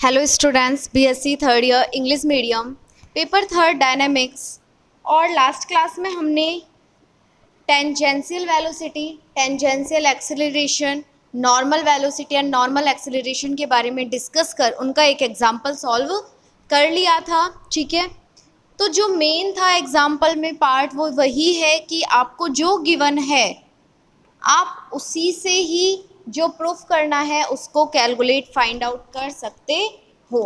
Hello students, BSc third year English medium paper third dynamics. और last class में हमने tangential velocity, tangential acceleration, normal velocity and normal acceleration के बारे में discuss कर उनका एक एग्जांपल सॉल्व कर लिया था। ठीक है, तो जो मेन था एग्जांपल में पार्ट वो वही है कि आपको जो गिवन है आप उसी से ही जो प्रूफ करना है उसको कैलकुलेट फाइंड आउट कर सकते हो।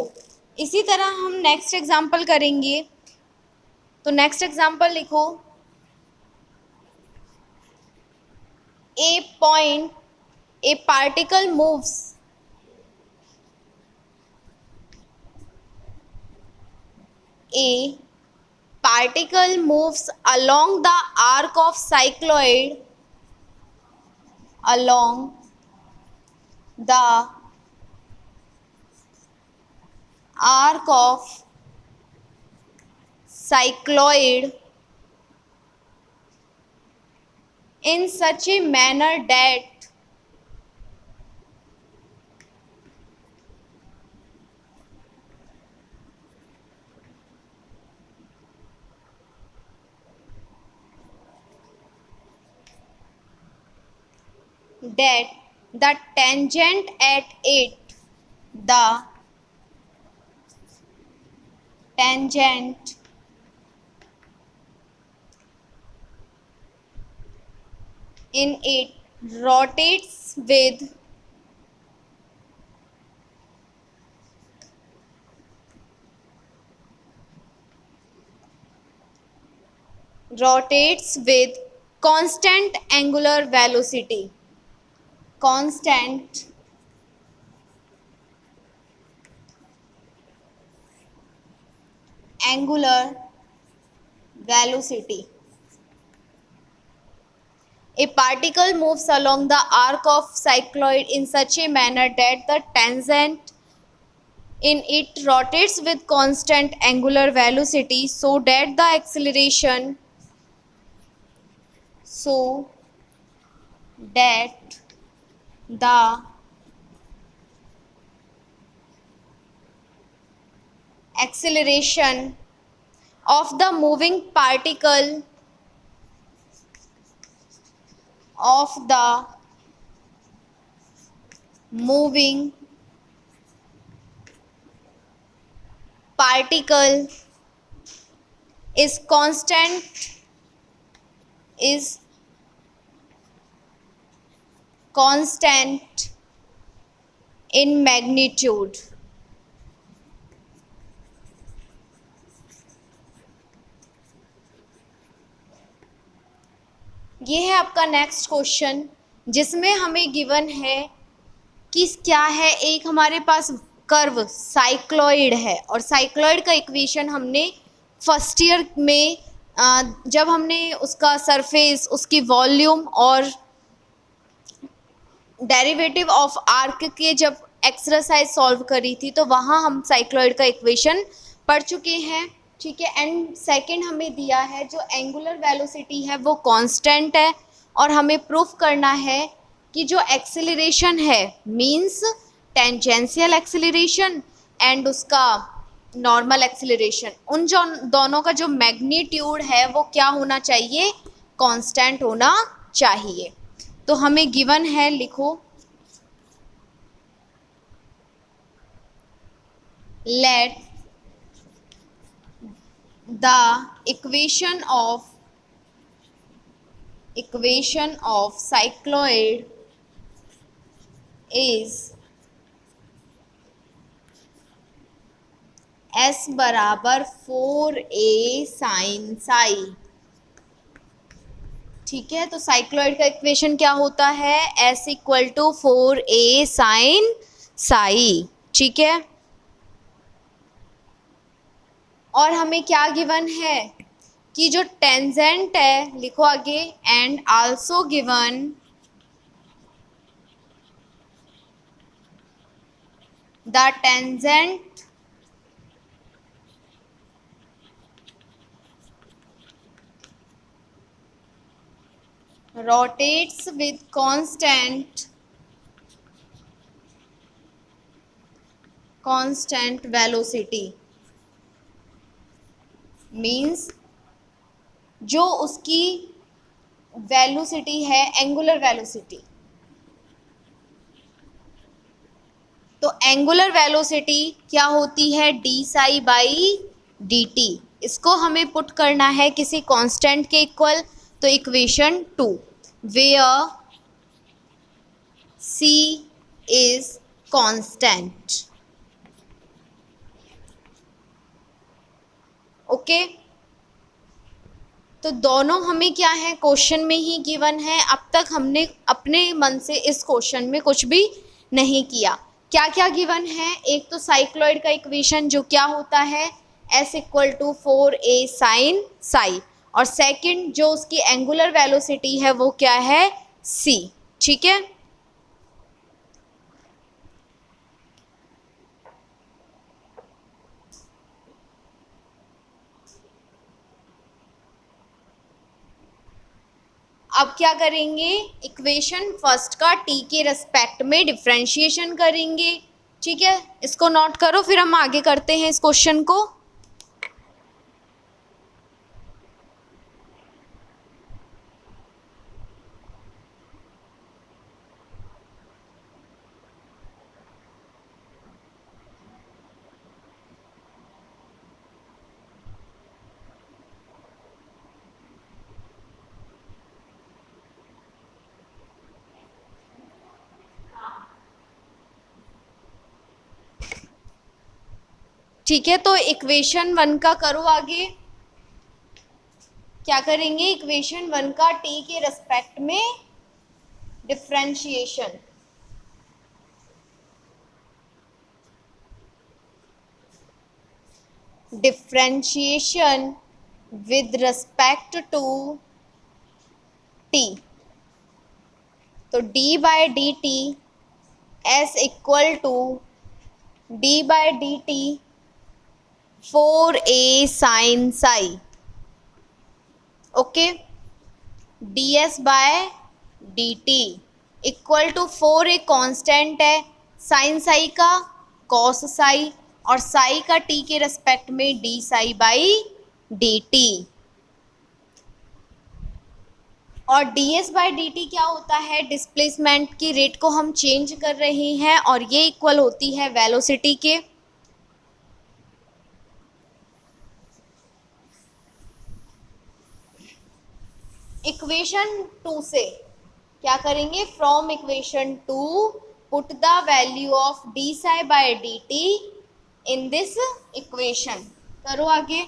इसी तरह हम नेक्स्ट एग्जांपल करेंगे। तो नेक्स्ट एग्जांपल लिखो। A point, A particle moves, A particle moves along the arc of cycloid, along the arc of cycloid in such a manner that the tangent at it, the tangent in it rotates with constant angular velocity, constant angular velocity. A particle moves along the arc of cycloid in such a manner that the tangent in it rotates with constant angular velocity so that the acceleration the acceleration of the moving particle is constant in magnitude. ये है आपका next question, जिसमें हमें given है कि क्या है, एक हमारे पास कर्व साइक्लॉइड है और साइक्लॉइड का इक्वेशन हमने फर्स्ट ईयर में जब हमने उसका सरफेस, उसकी वॉल्यूम और डेरिवेटिव ऑफ आर्क के जब एक्सरसाइज सॉल्व करी थी तो वहाँ हम साइक्लॉइड का इक्वेशन पढ़ चुके हैं। ठीक है, एंड सेकंड हमें दिया है जो एंगुलर वेलोसिटी है वो कांस्टेंट है और हमें प्रूफ करना है कि जो एक्सेलरेशन है मींस टेंजेंशियल एक्सेलरेशन एंड उसका नॉर्मल एक्सेलरेशन, उन जो दोनों का जो मैग्नीट्यूड है वो क्या होना चाहिए, कांस्टेंट होना चाहिए। तो हमें गिवन है, लिखो, late the equation of cycloid is S बराबर 4a sin psi। ठीक है, तो साइक्लॉइड का इक्वेशन क्या होता है, S equal to 4a sin psi। ठीक है, और हमें क्या गिवन है कि जो टेंजेंट है, लिखो आगे, and also given the tangent rotates with constant velocity means जो उसकी वेलोसिटी है एंगुलर वेलोसिटी। तो एंगुलर वेलोसिटी क्या होती है, D psi by d T. इसको हमें पुट करना है किसी कांस्टेंट के इक्वल। तो equation 2 where c is constant. Okay, तो दोनों हमें क्या है, क्वेश्चन में ही गिवन है। अब तक हमने अपने मन से इस क्वेश्चन में कुछ भी नहीं किया। क्या क्या गिवन है, एक तो साइक्लॉइड का इक्वेशन जो क्या होता है, S equal to 4a sine psi, और सेकंड जो उसकी एंगुलर वेलोसिटी है वो क्या है, c। ठीक है, अब क्या करेंगे, इक्वेशन फर्स्ट का t के रेस्पेक्ट में डिफरेंशिएशन करेंगे। ठीक है, इसको नोट करो, फिर हम आगे करते हैं इस क्वेश्चन को। ठीक है, तो इक्वेशन 1 का करो आगे। क्या करेंगे, इक्वेशन 1 का t के रेस्पेक्ट में differentiation. Differentiation with respect to t। तो d by d t s equal to d by d t 4a sine psi. Okay, ds by d t equal to 4a constant है, sine psi का cos Sai, और psi का t के respect में d psi by d T. और ds by d T क्या होता है, डिस्प्लेसमेंट की रेट को हम चेंज कर रहे हैं, और ये इक्वल होती है वेलोसिटी के। इक्वेशन 2 से क्या करेंगे, from equation 2 put the value of d psi by d t in this equation. करो आगे,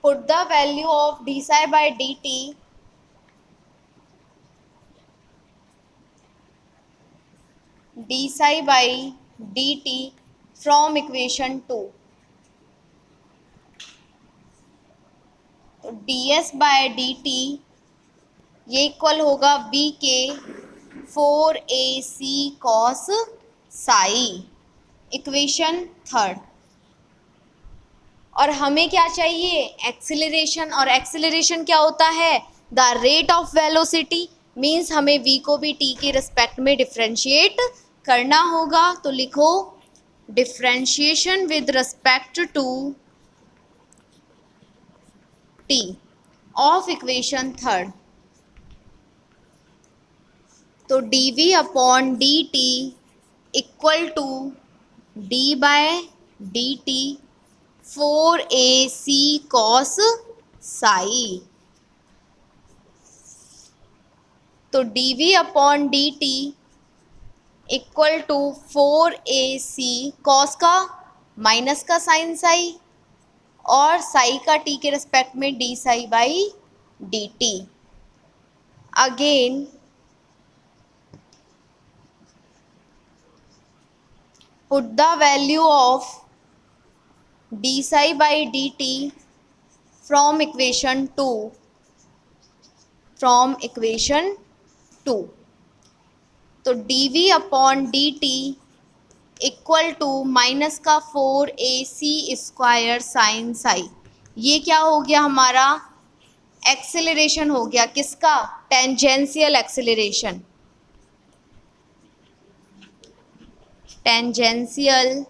put the value of d psi by d t d psi by d t from equation 2। तो ds by d t ये equal होगा v के 4ac cos Sai, equation 3। और हमें क्या चाहिए, एक्सीलरेशन। और एक्सीलरेशन क्या होता है, the rate of velocity. Means हमें v को भी t के रिस्पेक्ट में डिफरेंशिएट करना होगा। तो लिखो differentiation with respect to t of equation 3। तो dv upon d t equal to d by d t 4ac cos psi. तो dv upon d t equal to 4ac cos का minus का sine psi, और psi का t के respect में d psi by d t. Again put the value of d psi by d t from equation 2। तो dv upon d t equal to minus का 4ac square sine Sai. ये क्या हो गया हमारा, एक्सेलरेशन हो गया, किसका, टेंजेंशियल एक्सेलरेशन। Tangential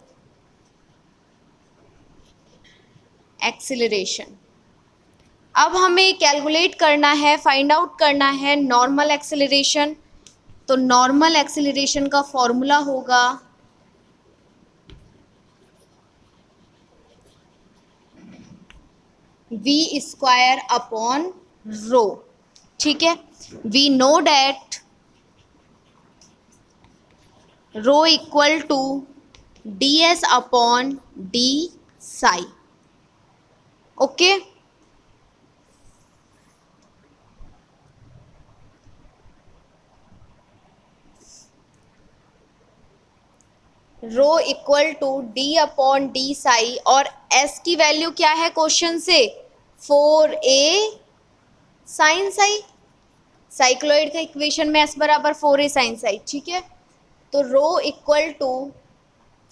acceleration. अब हमें कैलकुलेट करना है, फाइंड आउट करना है नॉर्मल एक्सीलरेशन। तो नॉर्मल एक्सीलरेशन का फॉर्मूला होगा v स्क्वायर अपॉन रो। ठीक है, we know that rho equal to ds upon d psi. Okay, rho equal to d upon d psi, और s की वैल्यू क्या है क्वेश्चन से, 4a साइन साई। साइक्लोइड के इक्वेशन में s बराबर 4a साइन साई। ठीक है, तो rho equal to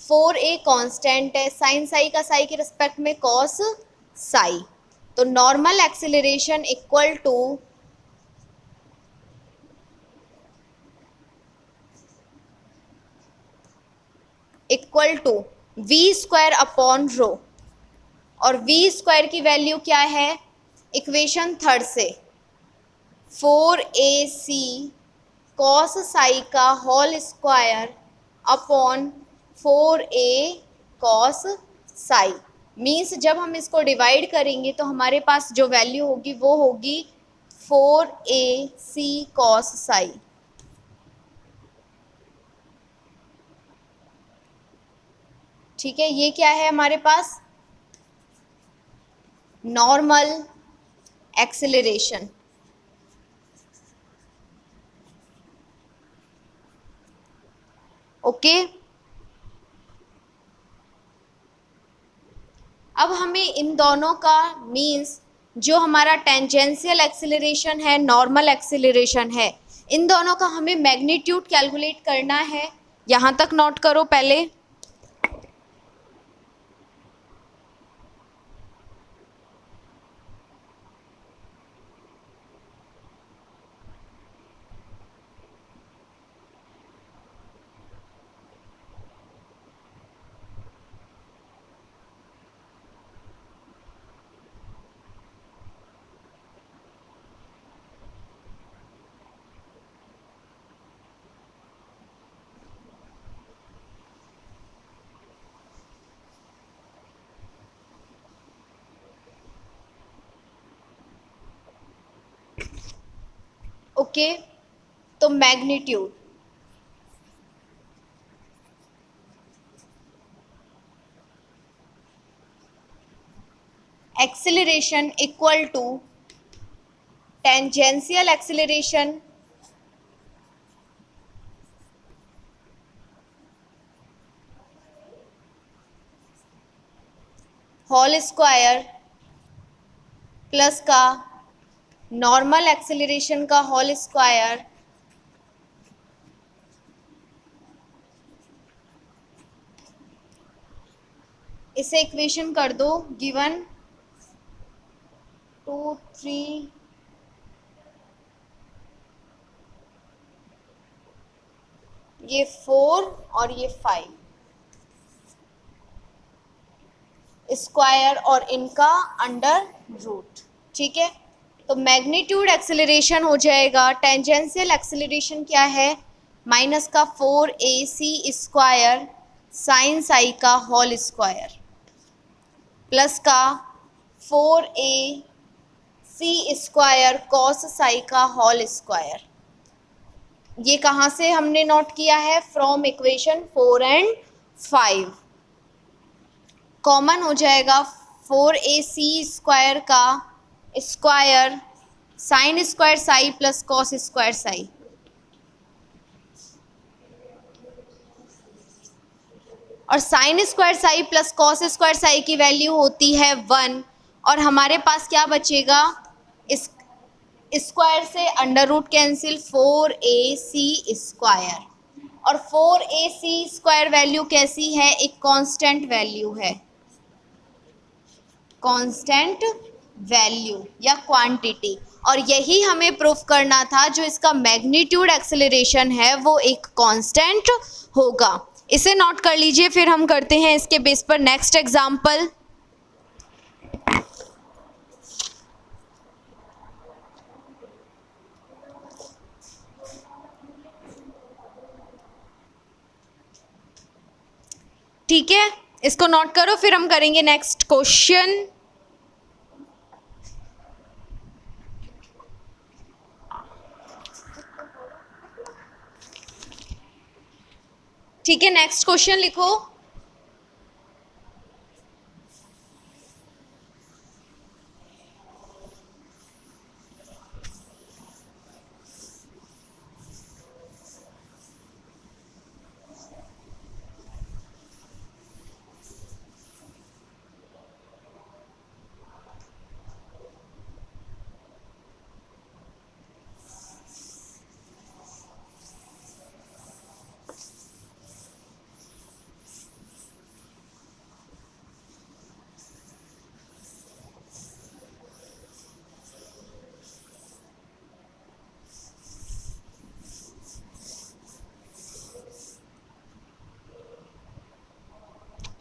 4a constant है, साइन साई का साई के रिस्पेक्ट में कॉस साई। तो normal acceleration equal to v square upon rho, और वी स्क्वायर की वैल्यू क्या है इक्वेशन थर्ड से, 4ac कॉस साई का whole square upon 4a cos psi. Means जब हम इसको डिवाइड करेंगे तो हमारे पास जो वैल्यू होगी वो होगी 4ac कॉस साई। ठीक है, ये क्या है हमारे पास, नॉर्मल एक्सीलरेशन। ओके, अब हमें इन दोनों का मीन्स जो हमारा टेंजेंशियल एक्सीलरेशन है, नॉर्मल एक्सीलरेशन है, इन दोनों का हमें मैग्नीट्यूड कैलकुलेट करना है। यहाँ तक नोट करो पहले। ओके, तो magnitude acceleration equal to tangential acceleration whole square plus का नॉर्मल एक्सीलरेशन का होल स्क्वायर इसे इक्वेशन कर दो, गिवन 2 3 ये 4 और ये 5 स्क्वायर और इनका अंडर रूट। ठीक है, तो मैग्नीट्यूड एक्सीलरेशन हो जाएगा, टेंजेंशियल एक्सीलरेशन क्या है, माइनस का 4ac स्क्वायर साइन साई का होल स्क्वायर प्लस का 4ac स्क्वायर कॉस साई का होल स्क्वायर। ये कहाँ से हमने नोट किया है, फ्रॉम इक्वेशन 4 एंड 5। कॉमन हो जाएगा 4ac स्क्वायर का square sine square psi plus cos square psi, और sine square psi plus cos square psi की वैल्यू होती है 1, और हमारे पास क्या बचेगा, इस स्क्वायर से under root cancel, 4ac square, और 4ac स्क्वायर वैल्यू कैसी है, एक कांस्टेंट वैल्यू है, कांस्टेंट वैल्यू या क्वांटिटी, और यही हमें प्रूफ करना था, जो इसका मैग्नीट्यूड एक्सेलरेशन है वो एक कांस्टेंट होगा। इसे नोट कर लीजिए, फिर हम करते हैं इसके बेस पर नेक्स्ट एग्जाम्पल। ठीक है, इसको नोट करो, फिर हम करेंगे नेक्स्ट क्वेश्चन। ठीक है, नेक्स्ट क्वेश्चन लिखो।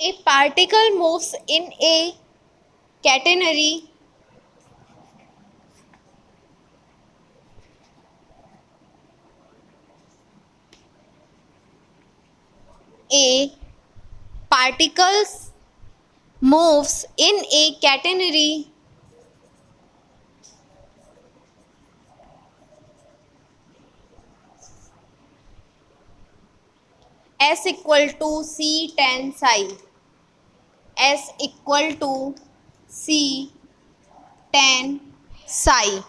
A particle moves in a catenary a particles moves in a catenary S equal to C tan psi. S equal to C tan psi,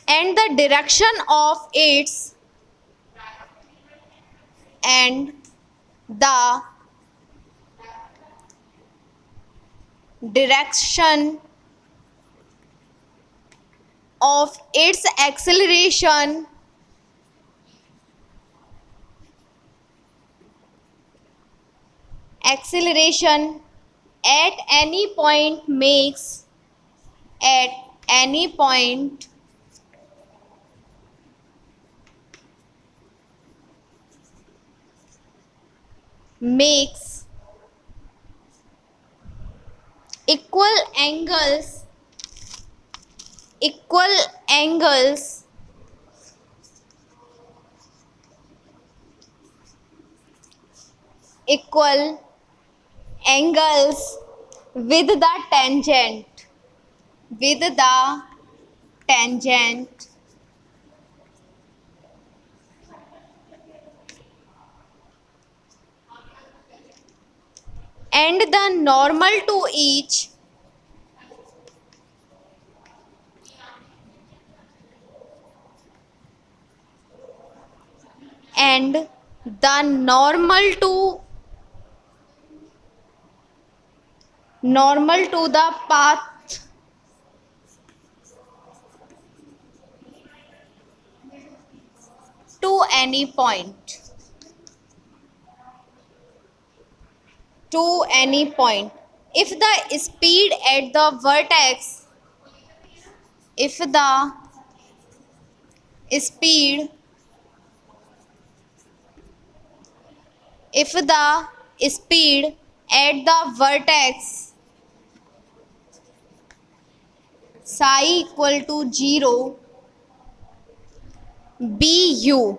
and the direction of its and the direction of its acceleration at any point makes equal angles with the tangent and the normal to each and the normal to the path to any point. If the speed at the vertex psi equal to 0 bu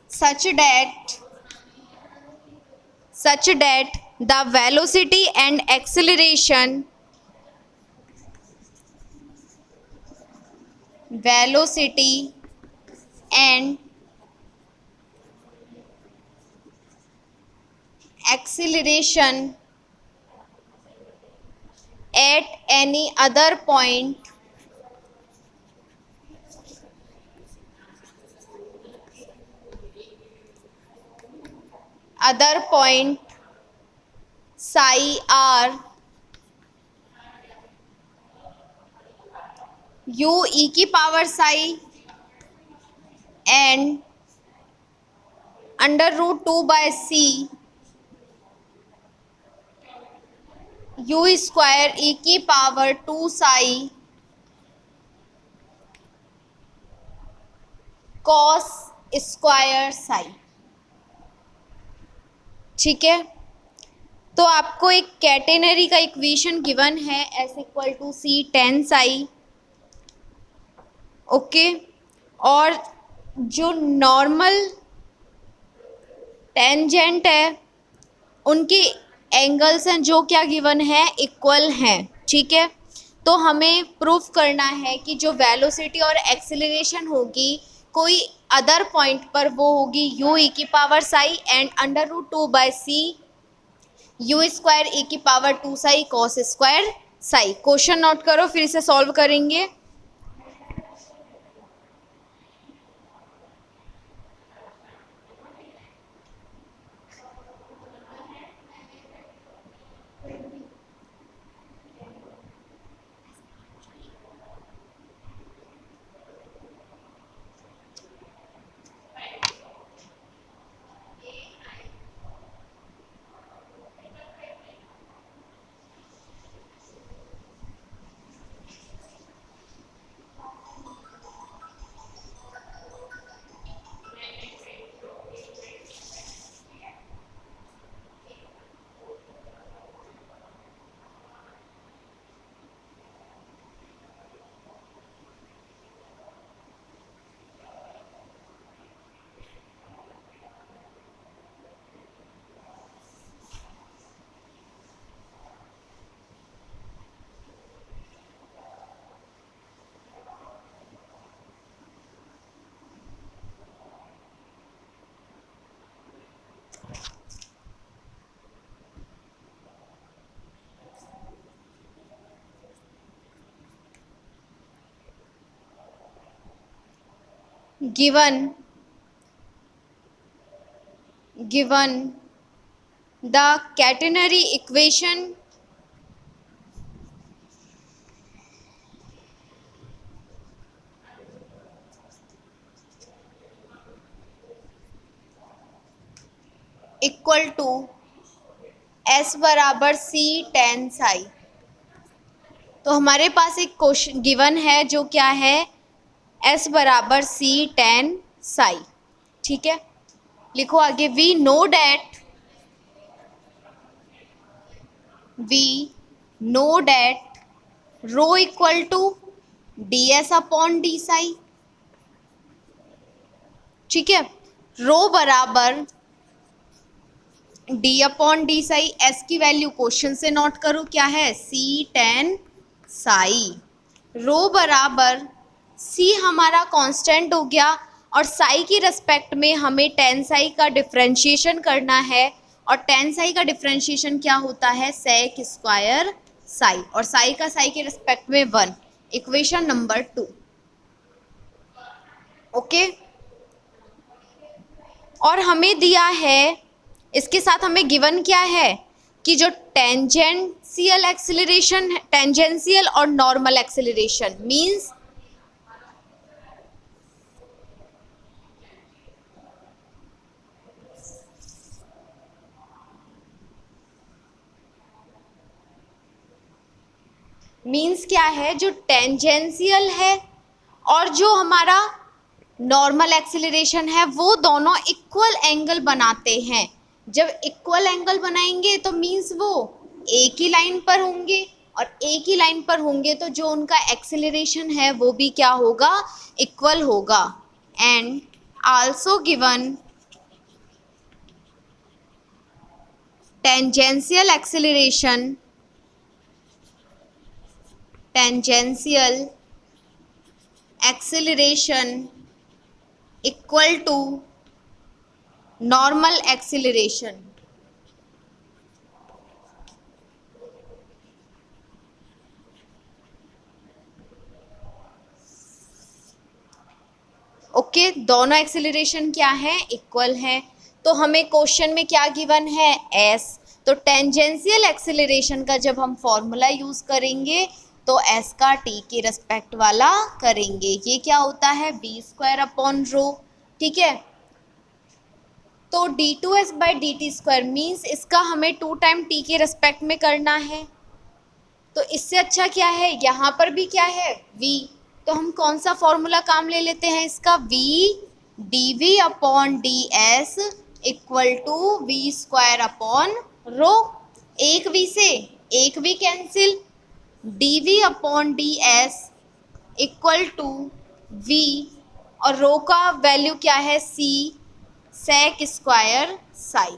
such that the velocity and acceleration at any other point psi r u e की power psi and under root 2 by c u square e की power 2 psi cos square psi. ठीक है, तो आपको एक catenary का equation given है S equal to C tan psi. Okay, और जो नॉर्मल टेंजेंट है उनके एंगल्स हैं जो क्या गिवन है, इक्वल हैं। ठीक है, तो हमें प्रूफ करना है कि जो वेलोसिटी और एक्सेलरेशन होगी कोई अदर पॉइंट पर वो होगी यू ई की power psi and under root two by C U square E की power two psi cos square psi. Question note करो, फिर इसे सॉल्व करेंगे। given the catenary equation equal to S बराबर सी टेन साई। तो हमारे पास एक क्वेश्चन गिवन है जो क्या है, एस बराबर सी टेन साई। ठीक है, लिखो आगे, we know that rho equal to d s upon d psi. ठीक है, रो बराबर d upon d psi, S की वैल्यू क्वेश्चन से नोट करो क्या है, सी टेन साई। रो बराबर सी हमारा कांस्टेंट हो गया और साई की रिस्पेक्ट में हमें टेन साई का डिफरेंशिएशन करना है, और टेन साई का डिफरेंशिएशन क्या होता है, सेक स्क्वायर साई, और साई का साई के रिस्पेक्ट में 1। Equation number 2। ओके, और हमें दिया है, इसके साथ हमें गिवन क्या है कि जो टेंजेंशियल एक्सेलरेशन, टेंजेंशियल और नॉर्मल एक्सेलरेशन मीन्स क्या है, जो टेंजेंशियल है और जो हमारा नॉर्मल एक्सेलरेशन है वो दोनों इक्वल एंगल बनाते हैं। जब इक्वल एंगल बनाएंगे तो मीन्स वो एक ही लाइन पर होंगे, और एक ही लाइन पर होंगे तो जो उनका एक्सेलरेशन है वो भी क्या होगा, इक्वल होगा। And also given tangential acceleration equal to normal acceleration. Okay, दोनों एक्सेलरेशन क्या है, इक्वल है। तो हमें क्वेश्चन में क्या गिवन है, एस। तो टेंजेंशियल एक्सेलरेशन का जब हम फॉर्मूला यूज करेंगे तो एस का टी के रेस्पेक्ट वाला करेंगे, ये क्या होता है, बी स्क्वायर अपॉन रो। ठीक है, तो d two s by d t square means इसका हमें 2 टाइम टी के रेस्पेक्ट में करना है। तो इससे अच्छा क्या है, यहाँ पर भी क्या है, v। तो हम कौन सा फॉर्मूला काम ले लेते हैं इसका, v d we upon d s equal to v square upon rho. एक वी से एक v cancel, d we upon d s equal to v, और रो का वैल्यू क्या है, सी, सेक स्क्वायर साई।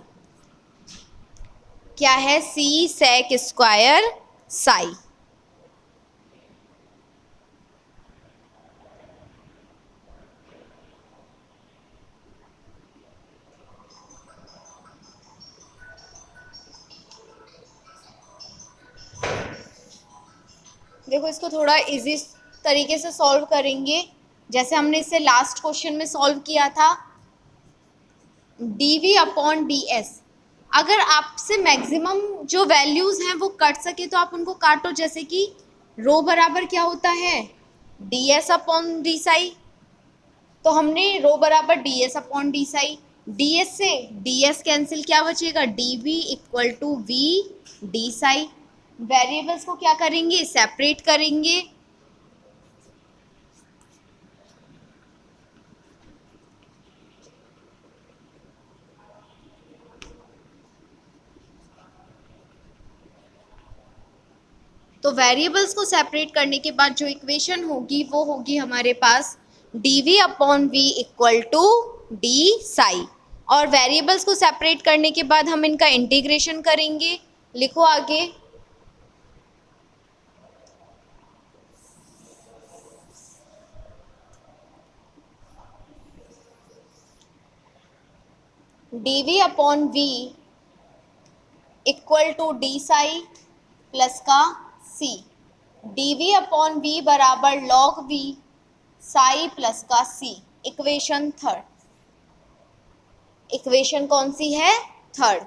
क्या है, सी सेक स्क्वायर साई। देखो इसको थोड़ा इजी तरीके से सॉल्व करेंगे, जैसे हमने इसे लास्ट क्वेश्चन में सॉल्व किया था। D we upon d s, अगर आपसे मैक्सिमम जो वैल्यूज़ हैं वो कट सके तो आप उनको काटो, जैसे कि रो बराबर क्या होता है, d s upon d psi. तो हमने रो बराबर d s upon d psi, d s से डी एस कैंसिल, क्या बचेगा, d v equal to v d psi. Variables को क्या करेंगे, सेपरेट करेंगे। तो वेरिएबल्स को सेपरेट करने के बाद जो इक्वेशन होगी वो होगी हमारे पास D we upon we equal to D psi. और वेरिएबल्स को सेपरेट करने के बाद हम इनका इंटीग्रेशन करेंगे। लिखो आगे, d we upon we equal to D psi plus का C, d we upon v बराबर लॉग वी साई प्लस का सी। इक्वेशन थर्ड, इक्वेशन कौन सी है, थर्ड।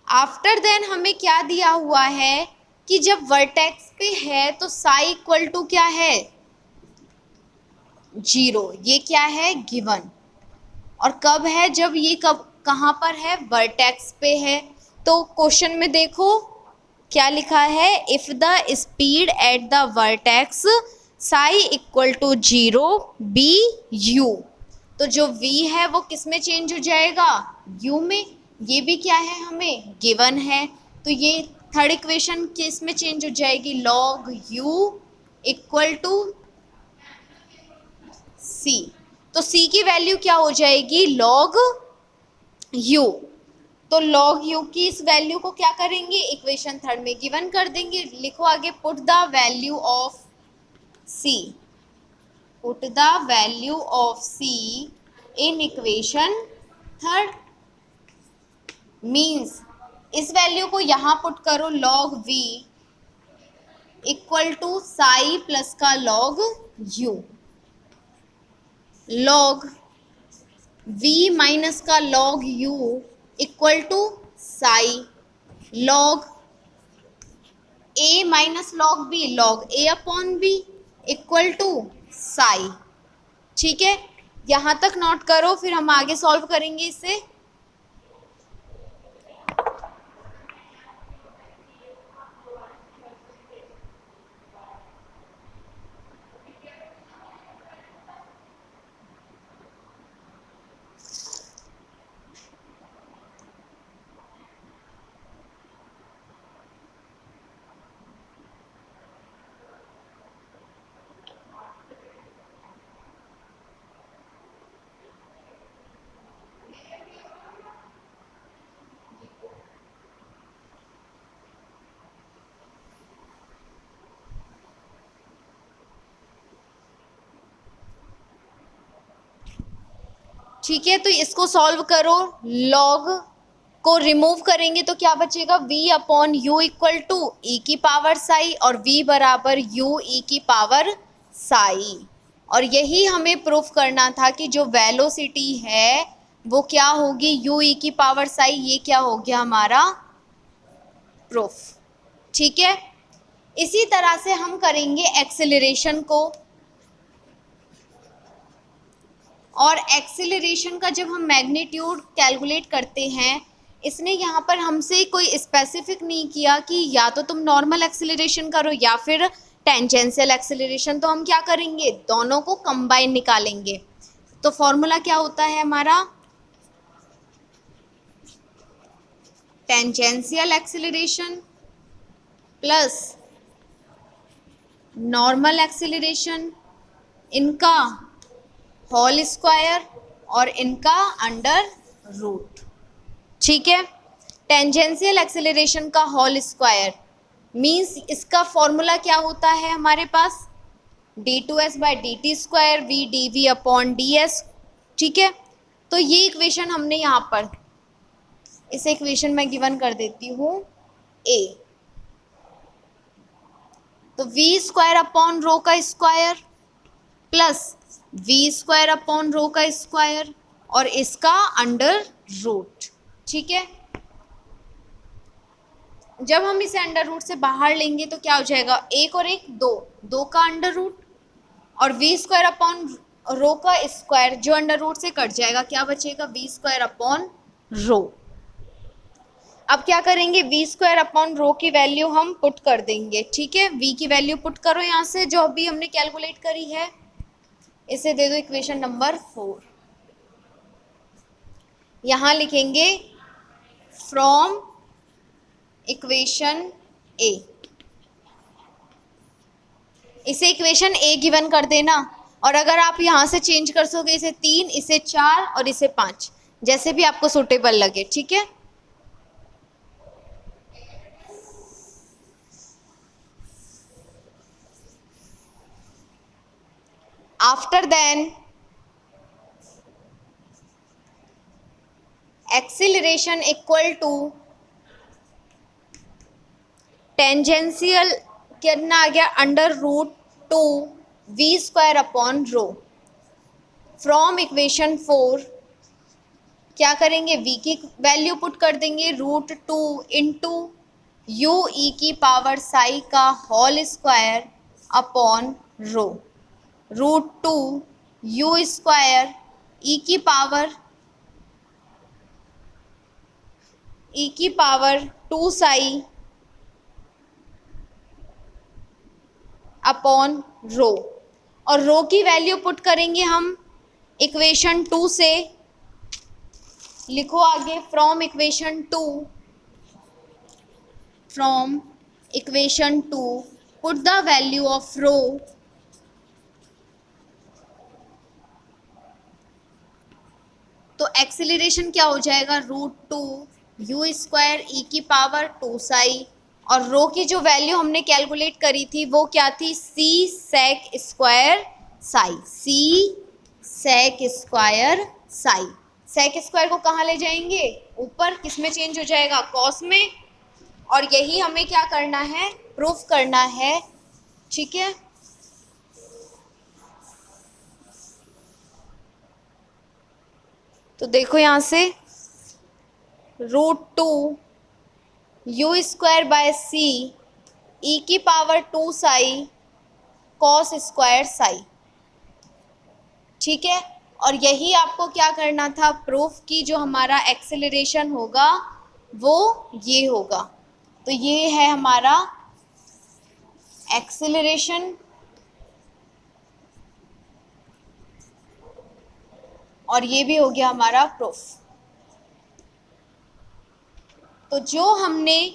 आफ्टर देन हमें क्या दिया हुआ है कि जब वर्टेक्स पे है तो साई इक्वल टू क्या है, 0। ये क्या है, गिवन। और कब है, जब ये कब कहाँ पर है, वर्टेक्स पे है। तो क्वेश्चन में देखो क्या लिखा है, if the speed at the vertex psi equal to 0 be u. तो जो v है वो किस में चेंज हो जाएगा, u में। ये भी क्या है, हमें गिवन है। तो ये थर्ड इक्वेशन किस में चेंज हो जाएगी, log u equal to c। तो c की वैल्यू क्या हो जाएगी, log u। तो log u की इस वैल्यू को क्या करेंगे, इक्वेशन थर्ड में गिवन कर देंगे। लिखो आगे, put the value of c, put the value of c in equation third. Means इस वैल्यू को यहाँ पुट करो, log v equal to psi plus का log u, log v minus का log u equal to psi, log a minus log b, log a upon b equal to psi. ठीक है, यहाँ तक नोट करो, फिर हम आगे सॉल्व करेंगे इसे। ठीक है, तो इसको सॉल्व करो, log को रिमूव करेंगे तो क्या बचेगा, v upon U equal to E की पावर साई, और v बराबर u ई की पावर साई। और यही हमें प्रूफ करना था कि जो वेलोसिटी है वो क्या होगी, u ई की पावर साई। ये क्या हो गया हमारा प्रूफ। ठीक है, इसी तरह से हम करेंगे एक्सेलरेशन को। और एक्सेलरेशन का जब हम मैग्नीट्यूड कैलकुलेट करते हैं, इसने यहाँ पर हमसे कोई स्पेसिफिक नहीं किया कि या तो तुम नॉर्मल एक्सेलरेशन करो या फिर टेंजेंशियल एक्सेलरेशन, तो हम क्या करेंगे, दोनों को कंबाइन निकालेंगे। तो फॉर्मूला क्या होता है हमारा, tangential acceleration plus normal acceleration, इनका होल स्क्वायर और इनका अंडर रूट। ठीक है, टेंजेंशियल एक्सेलरेशन का होल स्क्वायर मीन्स इसका फॉर्मूला क्या होता है हमारे पास, d2s/dt² v dv/ds। ठीक है, तो ये इक्वेशन हमने यहाँ पर, इस इक्वेशन में गिवन कर देती हूँ a, तो v² का स्क्वायर प्लस v² का स्क्वायर और इसका अंडर रूट। ठीक है, जब हम इसे अंडर रूट से बाहर लेंगे तो क्या हो जाएगा, एक और एक दो, दो का अंडर रूट और v² का स्क्वायर जो अंडर रूट से कट जाएगा, क्या बचेगा, v²। अब क्या करेंगे, v² की वैल्यू हम पुट कर देंगे। ठीक है, v की वैल्यू पुट करो यहाँ से जो अभी हमने कैलकुलेट करी है, इसे दे दो इक्वेशन नंबर 4। यहाँ लिखेंगे फ्रॉम इक्वेशन ए, इसे इक्वेशन ए गिवन कर देना, और अगर आप यहाँ से चेंज कर सकोगे इसे 3, इसे 4 और इसे 5, जैसे भी आपको सूटेबल लगे। ठीक है, after then acceleration equal to tangential कितना आ गया, √2 v²/ρ। फ्रॉम इक्वेशन 4 क्या करेंगे, v की वैल्यू पुट कर देंगे √2 इंटू u⁴ का whole square upon rho, √2 u² e⁴ upon rho, और रो की वैल्यू पुट करेंगे हम इक्वेशन 2 से। लिखो आगे, from equation 2 put the value of rho तो एक्सेलरेशन क्या हो जाएगा, √2 u² e⁴ और रो की जो वैल्यू हमने कैलकुलेट करी थी वो क्या थी, c sec² स्क्वायर को कहाँ ले जाएंगे, ऊपर, किस में चेंज हो जाएगा, कॉस में, और यही हमें क्या करना है, प्रूफ करना है। ठीक है, तो देखो यहाँ से √2 u²/c e⁴ cos²। ठीक है, और यही आपको क्या करना था, प्रूफ की जो हमारा एक्सेलरेशन होगा वो ये होगा। तो ये है हमारा एक्सेलरेशन और ये भी हो गया हमारा प्रूफ। तो जो हमने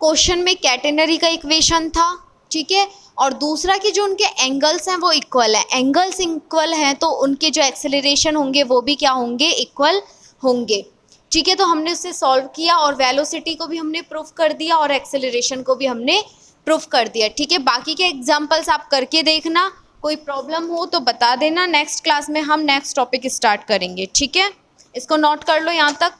क्वेश्चन में कैटेनरी का इक्वेशन था, ठीक है, और दूसरा कि जो उनके एंगल्स हैं वो इक्वल है, एंगल्स इक्वल हैं तो उनके जो एक्सेलरेशन होंगे वो भी क्या होंगे, इक्वल होंगे। ठीक है, तो हमने उससे सॉल्व किया और वेलोसिटी को भी हमने प्रूफ कर दिया और एक्सेलरेशन को भी हमने प्रूफ कर दिया। ठीक है, बाकी के एग्जाम्पल्स आप करके देखना, कोई प्रॉब्लम हो तो बता देना। नेक्स्ट क्लास में हम नेक्स्ट टॉपिक स्टार्ट करेंगे। ठीक है, इसको नोट कर लो यहाँ तक।